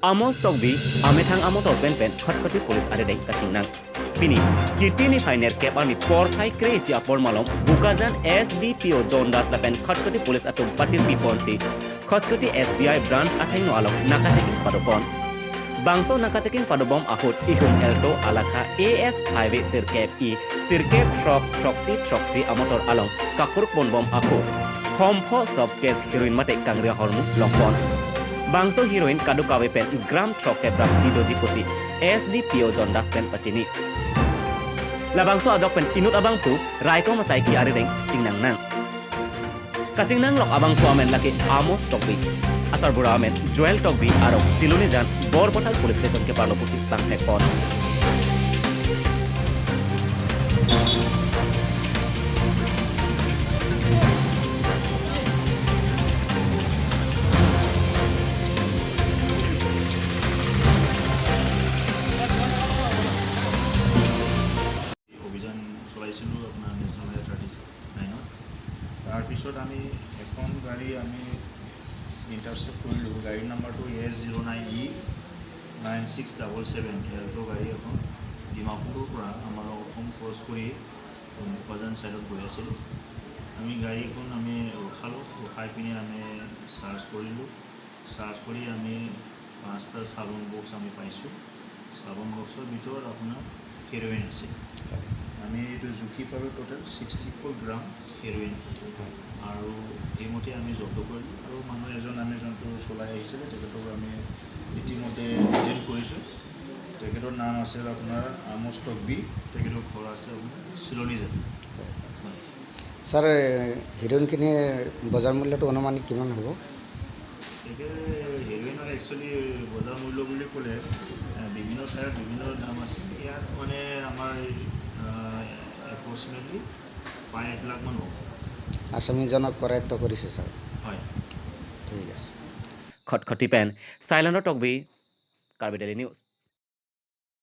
Amos Togbi, Ametang Amotor Pen, Kotkoti Police Adede Kachinang. Pini, Chitini Finer Cap Army Portai Crazy Apol Malom, Bukazan SDPO John Das Lapen, Kotkoti Police Atum Patil Piponsi, Kotkoti SBI Branch Ataino Alok, Nakachekin Padopon. Bangso Nakachekin Padobom Ahut, Ihum Elto Alaka, AS Highway Sirkep Troxy Amotor Along, Kakuruk Bonbom Ahut, Hompo Soft Case Heroin Mate Kangria Hormu, Longpon. Bangso heroin kadu kawe pen gram troke bram di doji posi SDPO John Das pen pasini. La bangso adok pen inut abang tu raito masai ki are deng cingnang nang. Kacing lok abang tu amen laki Amos Togbi. Asar bura amen Joel Togbi arok Siluni jan Borbotal Police Station ke parlo pusi tang tekpon. তাৰপিছত আমি এখন গাড়ী আমি intercept কৰিলোঁ গাড়ীৰ নাম্বাৰটো AS09E9677 এলটো গাড়ী এখন ডিমাপুৰৰ পৰা আমাৰ অসম ক্ৰছ কৰি উপাজান ছাইডত গৈ আছিল আমি গাড়ীখন আমি ৰখাই পিনি আমি চাৰ্জ কৰিলোঁ চাৰ্জ কৰি আমি 5টা চাবোন বক্স আমি পাইছোঁ চাবোন বক্সৰ ভিতৰত আপোনাৰ হেৰ'ইন আছে আমি এইটো জুখি পালোঁ টোটেল 64 গ্ৰাম হেৰ'ইন আৰু এইমতে আমি জব্দ কৰিলোঁ আৰু মানুহ এজন আমি যোনটো চলাই আহিছিলে তেখেতক আমি ইতিমধ্যে ডিটেইন কৰিছোঁ তেখেতৰ নাম আছে আপোনাৰ আমোচ টগবি তেখেতৰ ঘৰ আছে আপোনাৰ চিলনি জাত স্যাৰ হিৰোইনখিনি বজাৰ মূল্যটো অনুমানিক কিমান হ'ব তেখেতে হেৰ'ইনৰ একচুৱেলি বজাৰ মূল্য বুলি ক'লে বিভিন্ন ঠাইত বিভিন্ন দাম আছে ইয়াত মানে আমাৰ এপ্ৰক্সিমেটলি 5 লাখ মান হ'ব আসামিজনক কৰায়ত্ব কৰিছে স্যাৰ হয় ঠিক আছে Khotkhoti pen Silent Togbi Carbon Daily News.